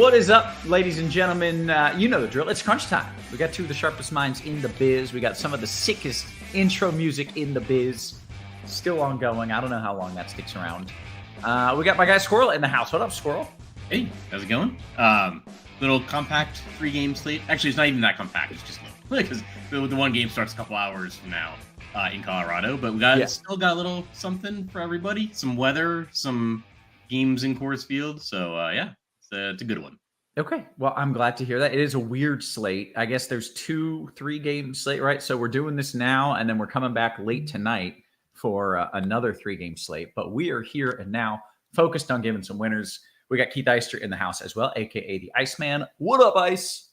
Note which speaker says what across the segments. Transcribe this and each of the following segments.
Speaker 1: What is up, ladies and gentlemen? You know the drill. It's crunch time. We got two of the sharpest minds in the biz. We got some of the sickest intro music in the biz. Still ongoing. I don't know how long that sticks around. We got my guy Squirrel in the house. What up, Squirrel?
Speaker 2: Hey, how's it going? Little compact 3-game slate. Actually, it's not even that compact. It's just because the one game starts a couple hours from now in Colorado. But we still got a little something for everybody. Some weather, some games in Coors Field. So it's a good one.
Speaker 1: Okay, well, I'm glad to hear that. It is a weird slate. I guess there's 2-3 game slate, right? So we're doing this now, and then we're coming back late tonight for another 3-game slate. But we are here and now focused on giving some winners. We got Keith Eister in the house as well, a.k.a. the Iceman. What up, Ice?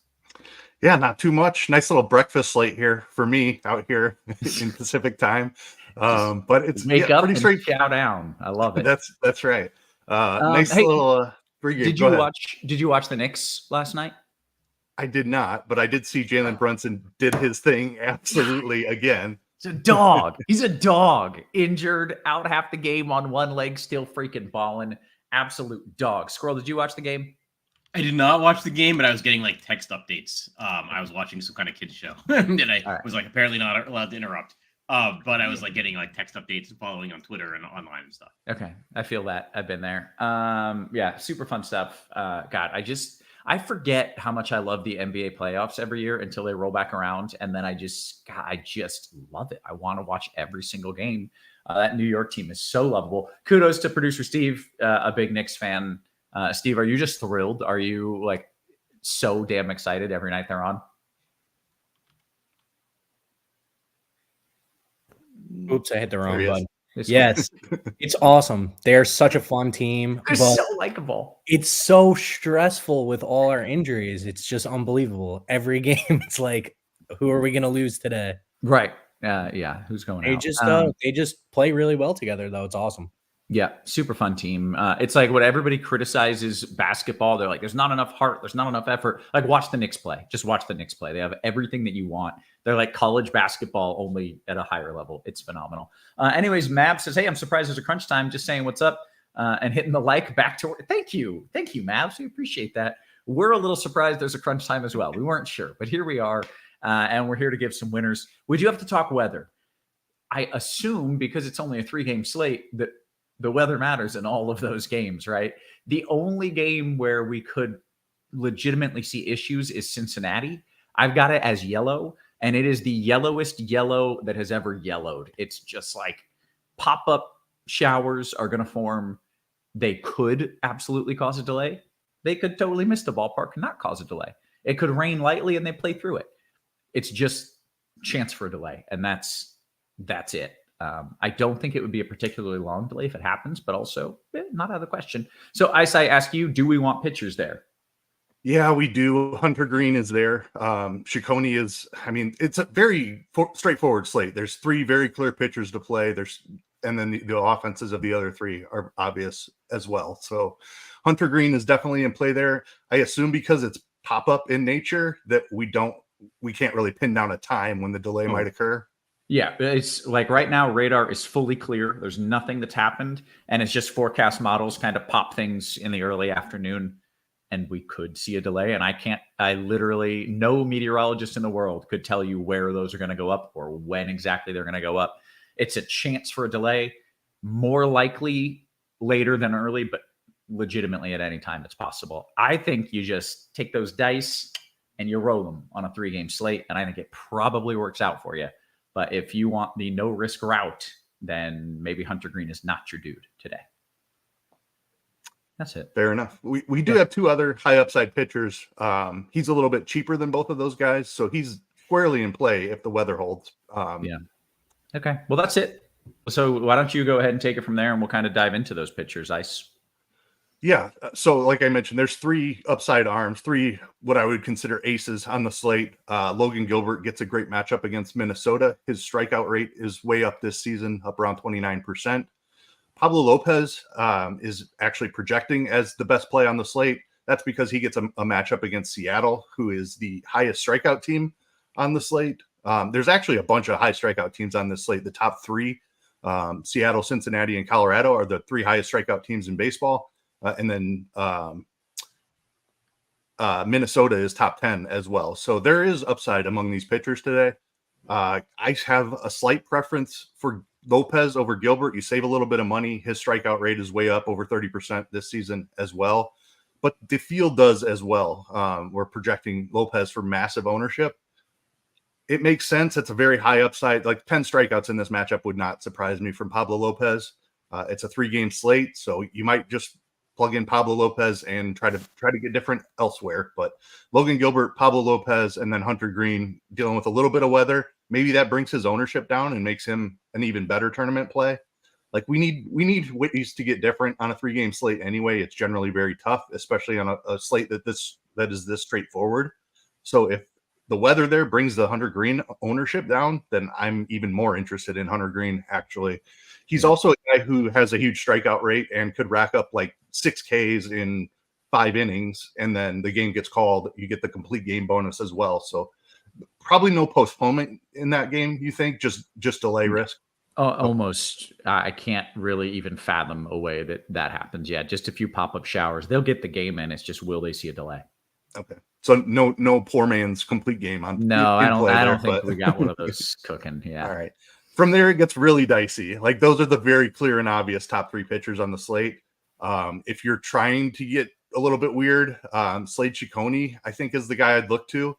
Speaker 3: Yeah, not too much. Nice little breakfast slate here for me out here in Pacific time. But it's
Speaker 1: pretty straight. Chow down. I love it.
Speaker 3: That's right. Nice little pregame.
Speaker 1: Did you watch the Knicks last night?
Speaker 3: I did not, but I did see Jalen Brunson did his thing absolutely again.
Speaker 1: He's a dog. He's a dog. Injured, out half the game on one leg, still freaking balling. Absolute dog. Squirrel, did you watch the game?
Speaker 2: I did not watch the game, but I was getting like text updates. I was watching some kind of kids show, and I was like apparently not allowed to interrupt. But I was like getting like text updates and following on Twitter and online and stuff.
Speaker 1: Okay, I feel that. I've been there. Yeah, super fun stuff. God, I forget how much I love the NBA playoffs every year until they roll back around, and then I just love it. I want to watch every single game. That New York team is so lovable. Kudos to producer Steve, a big Knicks fan. Steve, are you just thrilled? Are you like so damn excited every night they're on?
Speaker 4: Oops, I hit the wrong button. Yes, it's awesome. They're such a fun team.
Speaker 1: They're so likable.
Speaker 4: It's so stressful with all our injuries. It's just unbelievable. Every game, it's like, who are we going to lose today?
Speaker 1: Right. Yeah. Who's going out?
Speaker 4: They just play really well together, though. It's awesome.
Speaker 1: Yeah, super fun team. It's like what everybody criticizes basketball. They're like, there's not enough heart. There's not enough effort. Like, watch the Knicks play. Just watch the Knicks play. They have everything that you want. They're like college basketball, only at a higher level. It's phenomenal. Anyways, Mab says, hey, I'm surprised there's a crunch time. Just saying what's up and hitting the like back to work. Thank you. Thank you, Mabs. We appreciate that. We're a little surprised there's a crunch time as well. We weren't sure, but here we are. And we're here to give some winners. We do have to talk weather. I assume because it's only a 3-game slate that the weather matters in all of those games, right? The only game where we could legitimately see issues is Cincinnati. I've got it as yellow, and it is the yellowest yellow that has ever yellowed. It's just like pop-up showers are going to form. They could absolutely cause a delay. They could totally miss the ballpark and not cause a delay. It could rain lightly and they play through it. It's just chance for a delay, and that's it. I don't think it would be a particularly long delay if it happens, but also not out of the question. So, Ice, I ask you, do we want pitchers there?
Speaker 3: Yeah, we do. Hunter Green is there. Ciccone is, it's a very straightforward slate. There's 3 very clear pitchers to play. And then the offenses of the other 3 are obvious as well. So Hunter Green is definitely in play there. I assume because it's pop-up in nature that we can't really pin down a time when the delay might occur.
Speaker 1: Yeah, it's like right now, radar is fully clear. There's nothing that's happened. And it's just forecast models kind of pop things in the early afternoon. And we could see a delay. And no meteorologist in the world could tell you where those are going to go up or when exactly they're going to go up. It's a chance for a delay, more likely later than early, but legitimately at any time it's possible. I think you just take those dice and you roll them on a 3-game slate. And I think it probably works out for you. But if you want the no-risk route, then maybe Hunter Green is not your dude today. That's it.
Speaker 3: Fair enough. We do have 2 other high-upside pitchers. He's a little bit cheaper than both of those guys, so he's squarely in play if the weather holds.
Speaker 1: Yeah. Okay. Well, that's it. So why don't you go ahead and take it from there, and we'll kind of dive into those pitchers, Ice.
Speaker 3: Yeah. So like I mentioned, there's 3 upside arms, 3 what I would consider aces on the slate. Logan Gilbert gets a great matchup against Minnesota. His strikeout rate is way up this season, up around 29%. Pablo Lopez is actually projecting as the best play on the slate. That's because he gets a matchup against Seattle, who is the highest strikeout team on the slate. There's actually a bunch of high strikeout teams on this slate. The top 3, Seattle, Cincinnati, and Colorado, are the 3 highest strikeout teams in baseball. And then Minnesota is top 10 as well. So there is upside among these pitchers today. I have a slight preference for Lopez over Gilbert. You save a little bit of money. His strikeout rate is way up, over 30% this season as well. But the field does as well. We're projecting Lopez for massive ownership. It makes sense. It's a very high upside. Like 10 strikeouts in this matchup would not surprise me from Pablo Lopez. It's a 3-game slate, so you might just plug in Pablo Lopez and try to get different elsewhere. But Logan Gilbert, Pablo Lopez, and then Hunter Green dealing with a little bit of weather. Maybe that brings his ownership down and makes him an even better tournament play. Like we need ways to get different on a 3-game slate anyway. It's generally very tough, especially on a slate that is this straightforward. So if the weather there brings the Hunter Green ownership down, then I'm even more interested in Hunter Green. Actually, he's also a guy who has a huge strikeout rate and could rack up like 6 Ks in 5 innings, and then the game gets called. You get the complete game bonus as well. So probably no postponement in that game. You think just delay risk?
Speaker 1: Almost. I can't really even fathom a way that happens. Yeah, just a few pop-up showers. They'll get the game in. It's just, will they see a delay?
Speaker 3: Okay. So no poor man's complete game on.
Speaker 1: No, I don't think we got one of those cooking. Yeah.
Speaker 3: All right. From there, it gets really dicey. Like those are the very clear and obvious top 3 pitchers on the slate. If you're trying to get a little bit weird, Slade Ciccone, I think, is the guy I'd look to.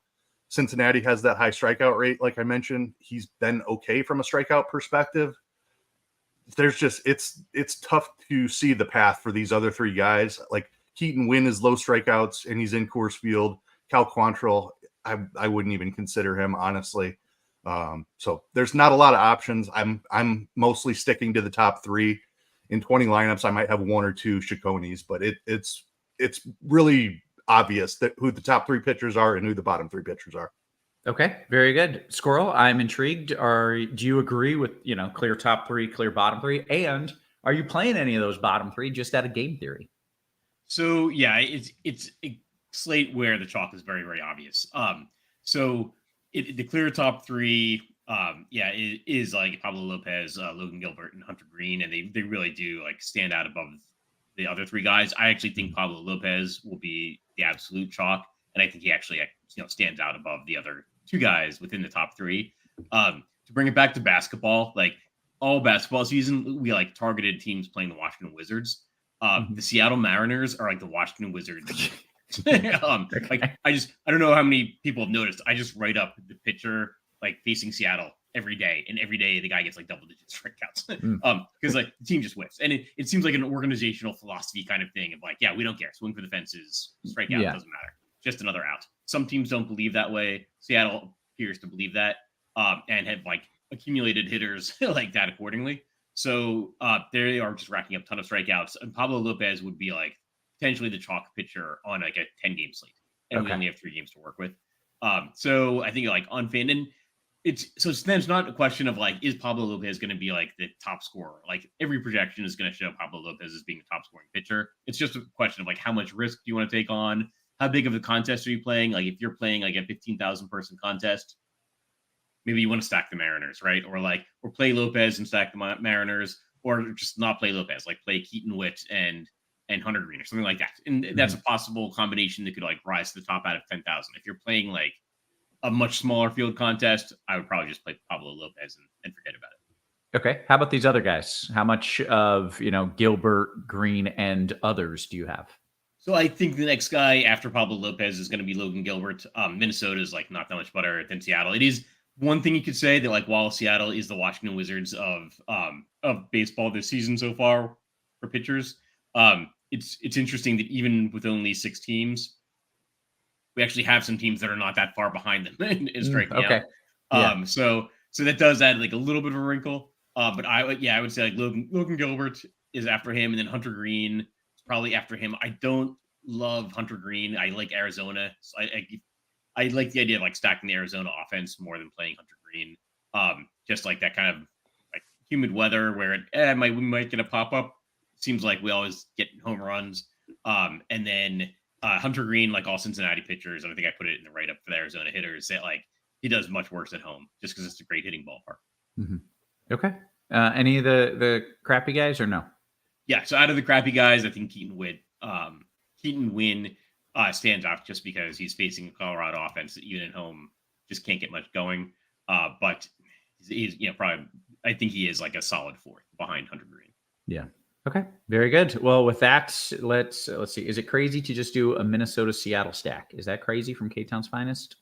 Speaker 3: Cincinnati has that high strikeout rate. Like I mentioned, he's been okay from a strikeout perspective. There's just, it's tough to see the path for these other 3 guys. Like Keaton Winn is low strikeouts and he's in Coors Field. Cal Quantrill, I wouldn't even consider him, honestly. So there's not a lot of options. I'm mostly sticking to the top 3. In 20 lineups, I might have 1 or 2 Ciccones, but it's really obvious that who the top 3 pitchers are and who the bottom 3 pitchers are.
Speaker 1: Okay, very good. Squirrel, I'm intrigued. Do you agree with, clear top 3, clear bottom 3? And are you playing any of those bottom 3 just out of game theory?
Speaker 2: So yeah, it's a slate where the chalk is very, very obvious. So the clear top 3, it is like Pablo Lopez, Logan Gilbert, and Hunter Green, and they really do like stand out above the other 3 guys. I actually think Pablo Lopez will be the absolute chalk, and I think he actually stands out above the other 2 guys within the top 3. To bring it back to basketball, like all basketball season, we like targeted teams playing the Washington Wizards. The Seattle Mariners are like the Washington Wizards. Like I don't know how many people have noticed. I just write up the pitcher like facing Seattle every day, and every day the guy gets like double-digit strikeouts. Because like the team just whiffs, and it seems like an organizational philosophy kind of thing of like, yeah, we don't care, swing for the fences, strikeout doesn't matter, just another out. Some teams don't believe that way. Seattle appears to believe that, and have like accumulated hitters like that accordingly. So they are just racking up a ton of strikeouts, and Pablo Lopez would be like potentially the chalk pitcher on like a 10-game slate, and we only have 3 games to work with. So I think like on Fan, and then it's not a question of like, is Pablo Lopez going to be like the top scorer? Like every projection is going to show Pablo Lopez as being the top scoring pitcher. It's just a question of like, how much risk do you want to take on? How big of a contest are you playing? Like if you're playing like a 15,000 person contest, maybe you want to stack the Mariners, right? Or play Lopez and stack the Mariners, or just not play Lopez, like play Keaton Witt and Hunter Green or something like that. And that's a possible combination that could like rise to the top out of 10,000. If you're playing like a much smaller field contest, I would probably just play Pablo Lopez and forget about it.
Speaker 1: Okay. How about these other guys? How much of, Gilbert, Green, and others do you have?
Speaker 2: So I think the next guy after Pablo Lopez is going to be Logan Gilbert. Minnesota is like not that much better than Seattle. It is one thing you could say that like while Seattle is the Washington Wizards of baseball this season so far for pitchers, it's interesting that even with only 6 teams, we actually have some teams that are not that far behind them in striking out. So that does add like a little bit of a wrinkle. But I would say like Logan Gilbert is after him, and then Hunter Green is probably after him. I don't love Hunter Green. I like Arizona. So I like the idea of like stacking the Arizona offense more than playing Hunter Green. Just like that kind of like humid weather where we might get a pop up. Seems like we always get home runs. And then Hunter Green, like all Cincinnati pitchers, and I think I put it in the write-up for the Arizona hitters, that like he does much worse at home just because it's a great hitting ballpark.
Speaker 1: Mm-hmm. Okay. Any of the crappy guys or no?
Speaker 2: Yeah. So out of the crappy guys, I think Keaton Winn stands out just because he's facing a Colorado offense that even at home just can't get much going. But he's probably, I think he is like a solid fourth behind Hunter Green.
Speaker 1: Yeah. Okay. Very good. Well, with that, let's see. Is it crazy to just do a Minnesota Seattle stack? Is that crazy from K-Town's finest?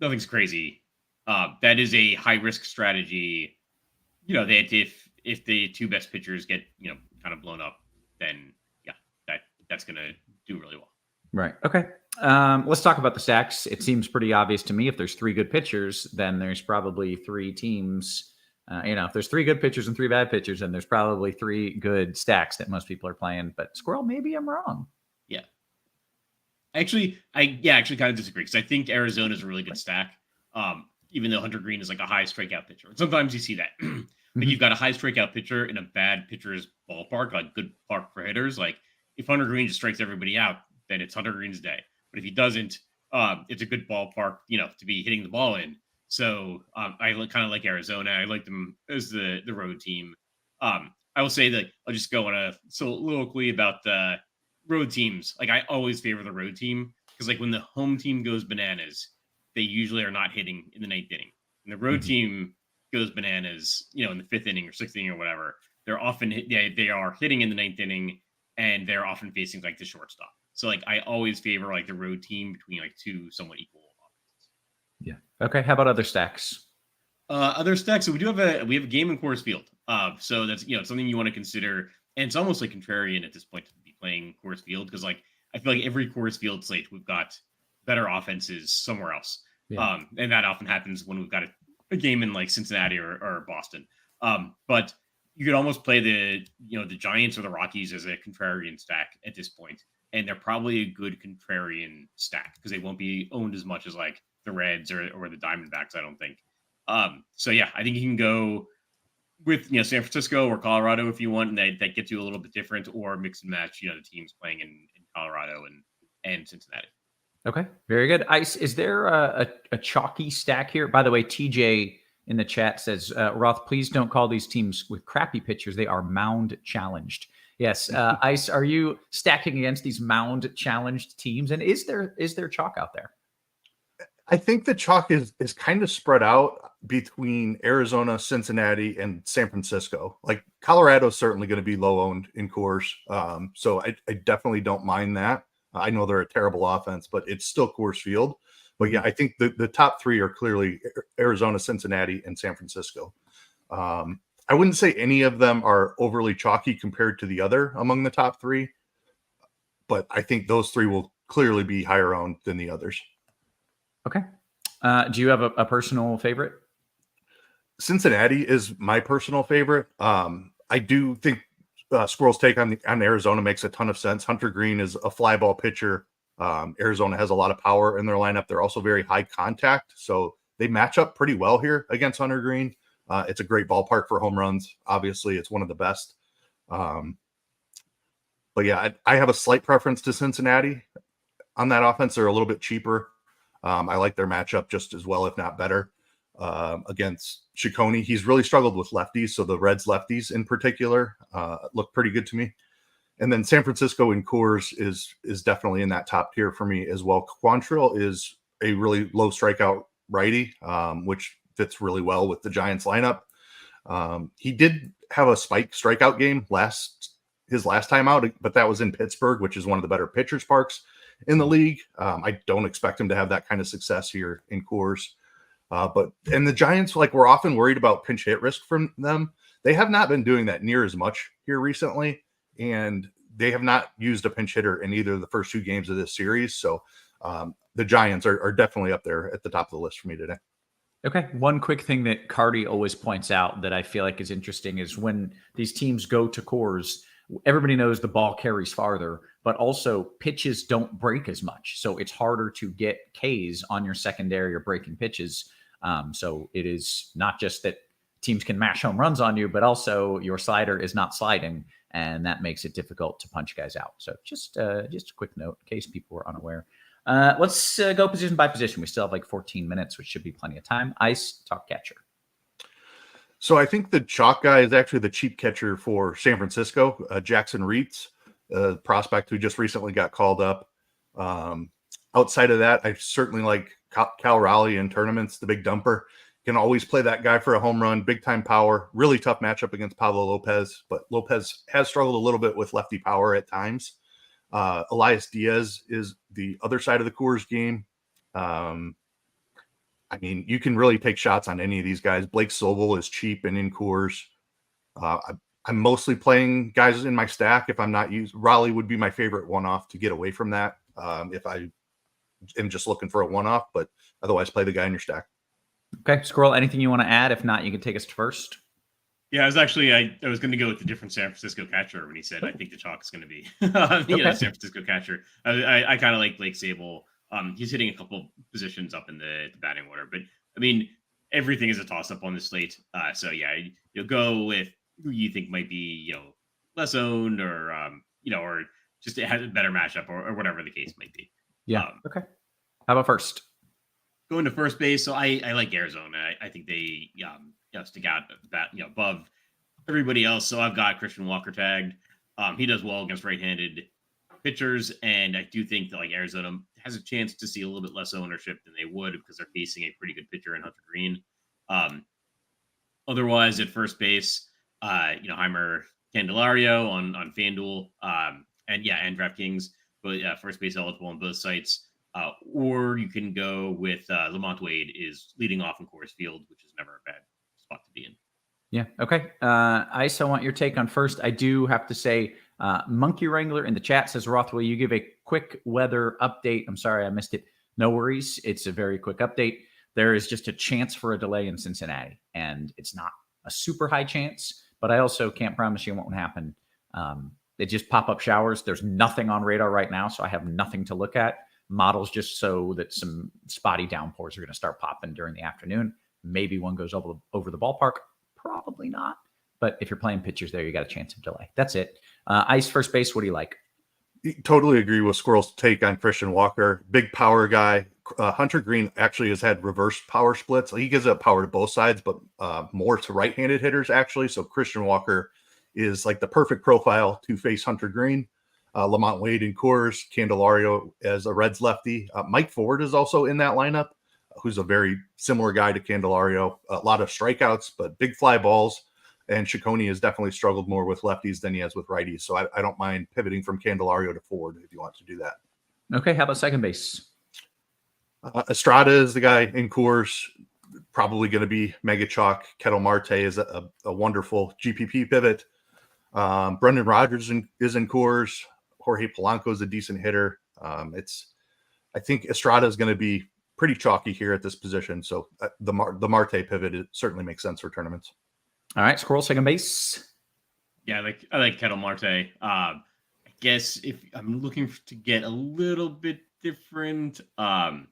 Speaker 2: Nothing's crazy. That is a high risk strategy. That if the two best pitchers get kind of blown up, then that's gonna do really well.
Speaker 1: Right. Okay. Let's talk about the stacks. It seems pretty obvious to me. If there's three good pitchers, then there's probably three teams. If there's three good pitchers and three bad pitchers, then there's probably three good stacks that most people are playing. But Squirrel, maybe I'm wrong.
Speaker 2: Yeah. Actually, I kind of disagree because I think Arizona is a really good stack. Even though Hunter Green is like a high strikeout pitcher, sometimes you see that. But you've got a high strikeout pitcher in a bad pitcher's ballpark, like good park for hitters. Like if Hunter Green just strikes everybody out, then it's Hunter Green's day. But if he doesn't, it's a good ballpark, to be hitting the ball in. So I kind of like Arizona. I like them as the road team. I will say that I'll just go on a soliloquy about the road teams. Like I always favor the road team because like when the home team goes bananas, they usually are not hitting in the ninth inning. And the road team goes bananas, in the fifth inning or sixth inning or whatever. They're often they are hitting in the ninth inning, and they're often facing like the shortstop. So like I always favor like the road team between like two somewhat equal offenses.
Speaker 1: Yeah. Okay. How about other stacks?
Speaker 2: Other stacks. So we have a game in Coors Field. So that's something you want to consider, and it's almost like contrarian at this point to be playing Coors Field because like I feel like every Coors Field slate we've got better offenses somewhere else. Yeah. And that often happens when we've got a game in like Cincinnati or Boston. But you could almost play the Giants or the Rockies as a contrarian stack at this point. And they're probably a good contrarian stack because they won't be owned as much as like the Reds or the Diamondbacks, I don't think. So yeah, I think you can go with San Francisco or Colorado if you want, and that gets you a little bit different, or mix and match the teams playing in Colorado and Cincinnati.
Speaker 1: Okay, very good. Ice, is there a chalky stack here? By the way, TJ in the chat says, Roth, please don't call these teams with crappy pitchers. They are mound challenged. Yes. Ice, are you stacking against these mound challenged teams? And is there chalk out there?
Speaker 3: I think the chalk is kind of spread out between Arizona, Cincinnati, and San Francisco. Like Colorado is certainly going to be low owned in Coors. So I definitely don't mind that. I know they're a terrible offense, but it's still Coors Field. But yeah, I think the top three are clearly Arizona, Cincinnati, and San Francisco. I wouldn't say any of them are overly chalky compared to the other among the top three, but I think those three will clearly be higher owned than the others.
Speaker 1: Okay. Do you have a personal favorite?
Speaker 3: Cincinnati is my personal favorite. I do think Squirrel's take on Arizona makes a ton of sense. Hunter Green is a fly ball pitcher. Arizona has a lot of power in their lineup. They're also very high contact, so they match up pretty well here against Hunter Green. It's a great ballpark for home runs. Obviously, it's one of the best. But yeah, I have a slight preference to Cincinnati on that offense. They're a little bit cheaper. I like their matchup just as well, if not better, against Ciccone. He's really struggled with lefties, so the Reds lefties in particular look pretty good to me. And then San Francisco in Coors is definitely in that top tier for me as well. Quantrill is a really low strikeout righty, which fits really well with the Giants lineup. He did have a spike strikeout game his last time out, but that was in Pittsburgh, which is one of the better pitchers parks in the league. I don't expect him to have that kind of success here in Coors. And the Giants, like, we're often worried about pinch hit risk from them. They have not been doing that near as much here recently, and they have not used a pinch hitter in either of the first two games of this series. So the Giants are definitely up there at the top of the list for me today.
Speaker 1: Okay. One quick thing that Cardi always points out that I feel like is interesting is when these teams go to Coors, everybody knows the ball carries farther, but also pitches don't break as much. So it's harder to get Ks on your secondary or breaking pitches. So it is not just that teams can mash home runs on you, but also your slider is not sliding, and that makes it difficult to punch guys out. So just a quick note in case people were unaware. Let's go position by position. We still have like 14 minutes, which should be plenty of time. Ice, talk catcher.
Speaker 3: So I think the chalk guy is actually the cheap catcher for San Francisco, Jackson Reitz, prospect who just recently got called up. Outside of that, I certainly like Cal Raleigh in tournaments, the big dumper. Can always play that guy for a home run, big time power. Really tough matchup against Pablo Lopez, but Lopez has struggled a little bit with lefty power at times. Elias Diaz is the other side of the Coors game. I mean, you can really take shots on any of these guys. Blake Sobel is cheap and in Coors. I'm mostly playing guys in my stack. If I'm not Raleigh would be my favorite one-off to get away from that. If I am just looking for a one-off, but otherwise play the guy in your stack.
Speaker 1: Okay, Squirrel, anything you want to add? If not, you can take us to first.
Speaker 2: Yeah, I was going to go with the different San Francisco catcher when he said I think the chalk is going to be San Francisco catcher. I kind of like Blake Sabol. He's hitting a couple positions up in the batting order, but I mean everything is a toss up on the slate. So yeah, you'll go with who you think might be less owned or or just it has a better matchup or whatever the case might be.
Speaker 1: Yeah. Okay. How about first?
Speaker 2: Going to first base. So I like Arizona. I think they stick out that above everybody else. So I've got Christian Walker tagged. He does well against right-handed pitchers, and I do think that like Arizona has a chance to see a little bit less ownership than they would because they're facing a pretty good pitcher in Hunter Green. Otherwise, at first base, Heimer Candelario on FanDuel, and DraftKings, but first base eligible on both sites. Or you can go with Lamont Wade is leading off in Coors Field, which is never a bad spot to be in.
Speaker 1: Yeah. Okay. Ice, I want your take on first. I do have to say, Monkey Wrangler in the chat says, Roth, will you give a quick weather update? I'm sorry, I missed it. No worries. It's a very quick update. There is just a chance for a delay in Cincinnati, and it's not a super high chance, but I also can't promise you it won't happen. They just pop up showers. There's nothing on radar right now, so I have nothing to look at. Models just so that some spotty downpours are going to start popping during the afternoon. Maybe one goes over the ballpark. Probably not. But if you're playing pitchers there, you got a chance of delay. That's it. Ice first base, what do you like?
Speaker 3: Totally agree with Squirrel's take on Christian Walker. Big power guy. Hunter Green actually has had reverse power splits. He gives up power to both sides, but more to right-handed hitters, actually. So Christian Walker is like the perfect profile to face Hunter Green. Lamont Wade in Coors, Candelario as a Reds lefty. Mike Ford is also in that lineup, who's a very similar guy to Candelario. A lot of strikeouts, but big fly balls. And Ciccone has definitely struggled more with lefties than he has with righties. So I don't mind pivoting from Candelario to Ford if you want to do that.
Speaker 1: Okay, how about second base?
Speaker 3: Estrada is the guy in Coors, probably going to be mega chalk. Ketel Marte is a wonderful GPP pivot. Brendan Rodgers is in Coors. Jorge Polanco is a decent hitter. I think Estrada is going to be pretty chalky here at this position. So the Marte pivot, it certainly makes sense for tournaments.
Speaker 1: All right, Squirrel, second base.
Speaker 2: Yeah, I like Ketel Marte. I guess if I'm looking to get a little bit different, the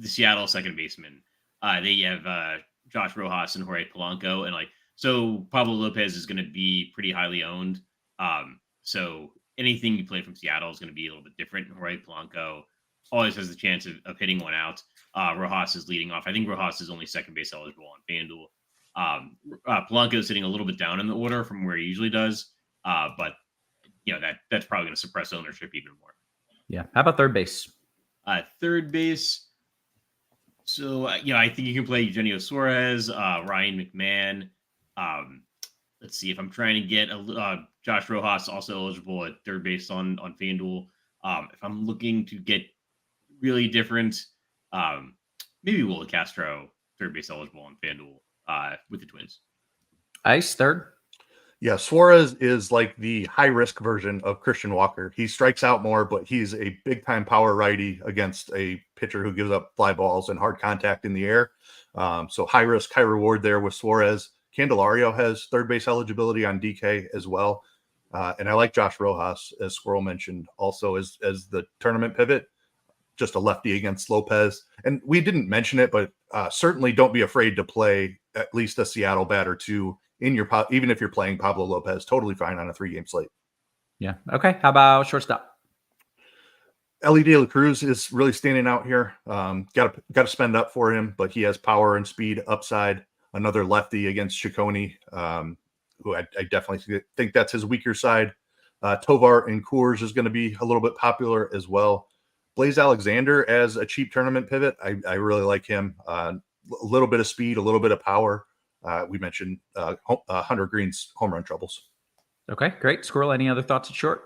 Speaker 2: Seattle second baseman, they have Josh Rojas and Jorge Polanco, and so Pablo Lopez is going to be pretty highly owned. So anything you play from Seattle is going to be a little bit different. Jorge Polanco always has the chance of hitting one out. Rojas is leading off. I think Rojas is only second base eligible on FanDuel. Polanco is sitting a little bit down in the order from where he usually does. But that's probably going to suppress ownership even more.
Speaker 1: Yeah. How about third base?
Speaker 2: Third base. So, I think you can play Eugenio Suarez, Ryan McMahon. Let's see if I'm trying to get Josh Rojas also eligible at third base on FanDuel. If I'm looking to get really different, maybe Willie Castro, third base eligible on FanDuel with the Twins.
Speaker 1: Ice, third.
Speaker 3: Yeah, Suarez is like the high-risk version of Christian Walker. He strikes out more, but he's a big-time power righty against a pitcher who gives up fly balls and hard contact in the air. So high risk, high reward there with Suarez. Candelario has third base eligibility on DK as well. And I like Josh Rojas, as Squirrel mentioned, also as the tournament pivot, just a lefty against Lopez. And we didn't mention it, but certainly don't be afraid to play at least a Seattle bat or two in your even if you're playing Pablo Lopez. Totally fine on a 3-game slate.
Speaker 1: Yeah. Okay. How about shortstop?
Speaker 3: Ellie De La Cruz is really standing out here. Got to spend up for him, but he has power and speed upside. Another lefty against Ciccone, who I definitely think that's his weaker side. Tovar and Coors is going to be a little bit popular as well. Blaze Alexander as a cheap tournament pivot. I really like him. A little bit of speed, a little bit of power. We mentioned Hunter Green's home run troubles.
Speaker 1: Okay, great. Squirrel, any other thoughts at short?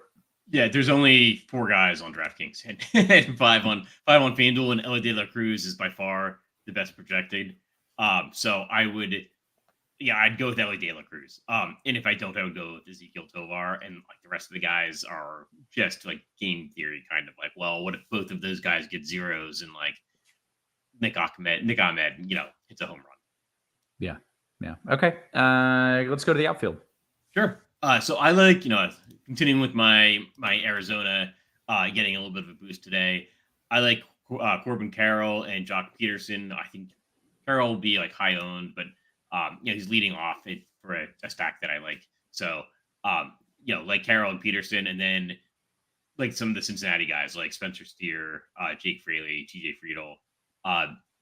Speaker 2: Yeah, there's only 4 guys on DraftKings and 5 on FanDuel, and Ellie De La Cruz is by far the best projected. So I'd go with Ellie De La Cruz. And if I don't, I would go with Ezekiel Tovar, and like the rest of the guys are just like game theory kind of like, well, what if both of those guys get zeros and like Nick Ahmed, hits a home run?
Speaker 1: Yeah. Okay. Let's go to the outfield.
Speaker 2: Sure. So I like, continuing with my Arizona, getting a little bit of a boost today. I like Corbin Carroll and Jock Peterson. I think Carroll will be like high owned, but he's leading off for a stack that I like. So like Carroll and Peterson, and then like some of the Cincinnati guys like Spencer Steer, Jake Fraley, TJ Friedel.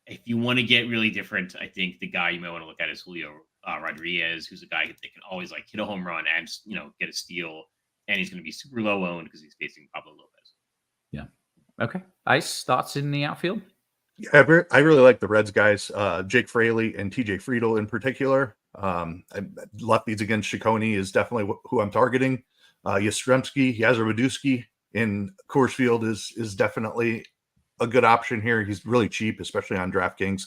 Speaker 2: If you want to get really different, I think the guy you might want to look at is Julio Rodriguez, who's a guy that can always like hit a home run and get a steal, and he's going to be super low owned because he's facing Pablo Lopez.
Speaker 1: Yeah. Okay. Ice, thoughts in the outfield?
Speaker 3: I really like the Reds guys, Jake Fraley and TJ Friedel in particular. Lefties against Ciccone is definitely who I'm targeting. Yastrzemski, Yazerwadowski in Coors Field is definitely a good option here. He's really cheap, especially on DraftKings.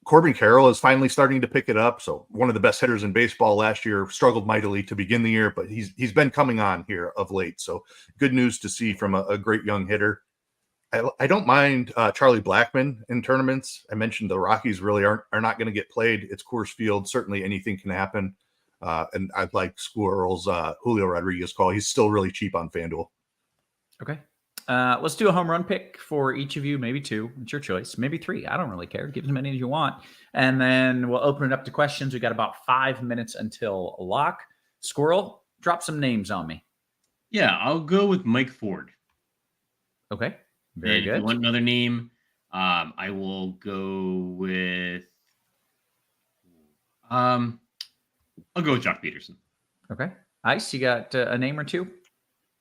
Speaker 3: Corbin Carroll is finally starting to pick it up. So one of the best hitters in baseball last year, struggled mightily to begin the year, but he's been coming on here of late. So good news to see from a great young hitter. I don't mind Charlie Blackmon in tournaments. I mentioned the Rockies really are not going to get played. It's Coors Field. Certainly anything can happen. And I'd like Squirrel's Julio Rodriguez call. He's still really cheap on FanDuel.
Speaker 1: Okay. Let's do a home run pick for each of you. Maybe 2. It's your choice. Maybe 3. I don't really care. Give as many as you want. And then we'll open it up to questions. We got about 5 minutes until lock. Squirrel, drop some names on me.
Speaker 2: Yeah, I'll go with Mike Ford.
Speaker 1: Okay. Very good.
Speaker 2: If you want another name, I will go with I'll go with Jock Peterson.
Speaker 1: Okay. Ice, you got a name or 2?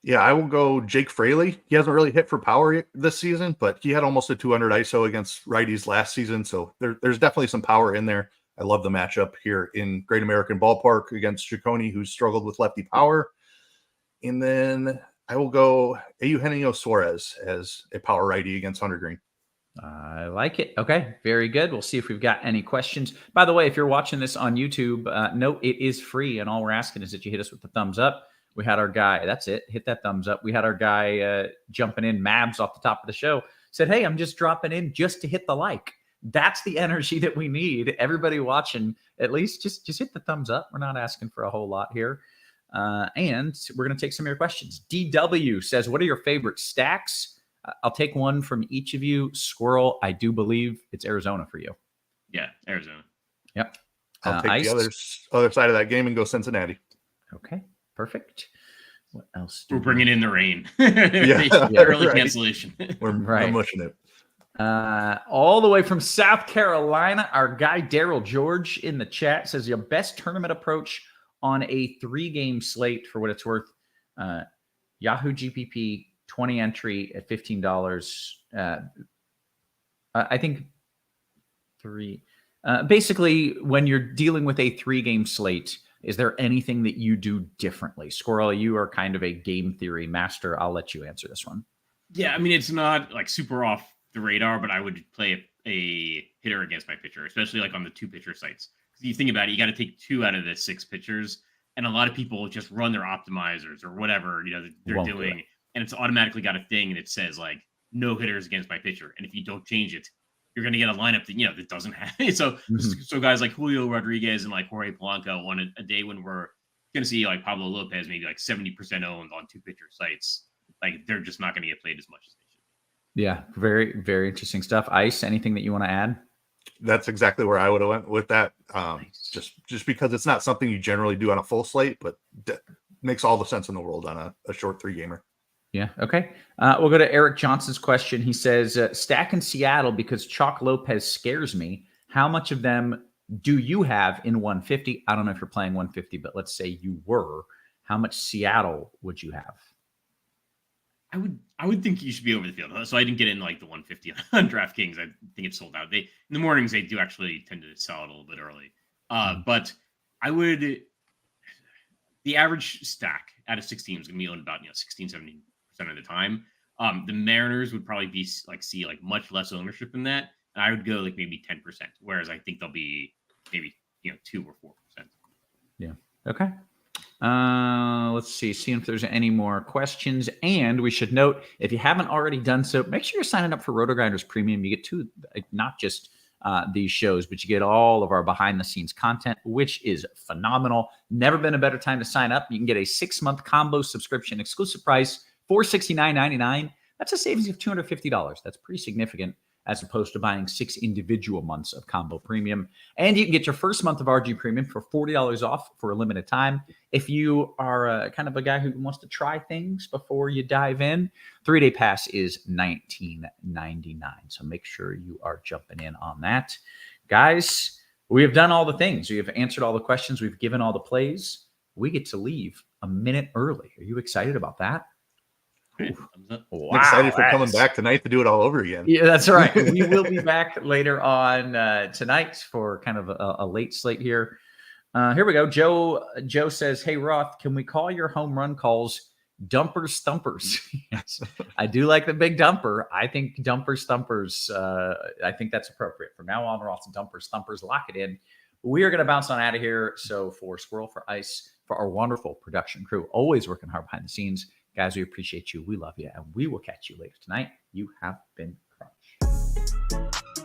Speaker 3: Yeah, I will go Jake Fraley. He hasn't really hit for power this season, but he had almost a 200 ISO against righties last season. So there's definitely some power in there. I love the matchup here in Great American Ballpark against Ciccone, who's struggled with lefty power. And then I will go Eugenio Suarez as a power righty against Hunter Green.
Speaker 1: I like it. Okay, very good. We'll see if we've got any questions. By the way, if you're watching this on YouTube, note it is free, and all we're asking is that you hit us with the thumbs up. We had our guy, that's it, hit that thumbs up. We had our guy jumping in, Mabs off the top of the show, said, hey, I'm just dropping in just to hit the like. That's the energy that we need. Everybody watching, at least just hit the thumbs up. We're not asking for a whole lot here. And we're going to take some of your questions. DW says, what are your favorite stacks? I'll take one from each of you. Squirrel, I do believe it's Arizona for you.
Speaker 2: Yeah, Arizona.
Speaker 1: Yep.
Speaker 3: I'll take
Speaker 1: Ice?
Speaker 3: the other side of that game and go Cincinnati.
Speaker 1: Okay, perfect. What else?
Speaker 2: We're bringing in the rain.
Speaker 3: Yeah,
Speaker 2: early
Speaker 3: right.
Speaker 2: cancellation.
Speaker 3: We're mushing it.
Speaker 1: All the way from South Carolina, our guy Daryl George in the chat says your best tournament approach on a 3-game slate, for what it's worth. Yahoo GPP 20 entry at $15. I think 3. Basically, when you're dealing with a 3-game slate, is there anything that you do differently? Squirrel, you are kind of a game theory master. I'll let you answer this one.
Speaker 2: Yeah, I mean, it's not like super off the radar, but I would play a hitter against my pitcher, especially like on the 2-pitcher sites. Because you think about it, you got to take 2 out of the 6 pitchers, and a lot of people just run their optimizers or whatever they're doing, and it's automatically got a thing and it says like no hitters against my pitcher, and if you don't change it, you're going to get a lineup that that doesn't have it. So guys like Julio Rodriguez and like Jorge Polanco on a day when we're going to see like Pablo Lopez maybe like 70% owned on 2-pitcher sites, like they're just not going to get played as much as they should.
Speaker 1: Yeah, very, very interesting stuff. Ice, anything that you want to add?
Speaker 3: That's exactly where I would have went with that. Just because it's not something you generally do on a full slate, but makes all the sense in the world on a short 3-gamer.
Speaker 1: Yeah. Okay. We'll go to Eric Johnson's question. He says, stack in Seattle because Chalk Lopez scares me. How much of them do you have in 150? I don't know if you're playing 150, but let's say you were. how much Seattle would you have?
Speaker 2: I would think you should be over the field. So I didn't get in like the 150 on DraftKings. I think it's sold out. In the mornings they do actually tend to sell it a little bit early. But I would, the average stack out of 6 teams is gonna be owned about 16-17% of the time. The Mariners would probably be see much less ownership in that, and I would go like maybe 10%. Whereas I think they'll be maybe 2 or 4%.
Speaker 1: Yeah. Okay. Let's see if there's any more questions. And we should note, if you haven't already done so, make sure you're signing up for RotoGrinders Premium. You get not just these shows, but you get all of our behind the scenes content, which is phenomenal. Never been a better time to sign up. You can get a 6-month combo subscription, exclusive price $469.99. That's a savings of $250. That's pretty significant, as opposed to buying 6 individual months of combo premium. And you can get your first month of RG premium for $40 off for a limited time. If you are kind of a guy who wants to try things before you dive in, 3-day pass is $19.99. So make sure you are jumping in on that. Guys, we have done all the things. We have answered all the questions. We've given all the plays. We get to leave a minute early. Are you excited about that?
Speaker 3: Wow, I'm excited for coming back tonight to do it all over again.
Speaker 1: Yeah, that's right. We will be back later on tonight for kind of a late slate here. Here we go. Joe says, "Hey Roth, can we call your home run calls dumper stumpers?" Yes, I do like the big dumper. I think dumper stumpers. I think that's appropriate from now on. Roth's dumper stumpers. Lock it in. We are going to bounce on out of here. So for Squirrel, for Ice, for our wonderful production crew, always working hard behind the scenes. Guys, we appreciate you. We love you. And we will catch you later tonight. You have been crushed.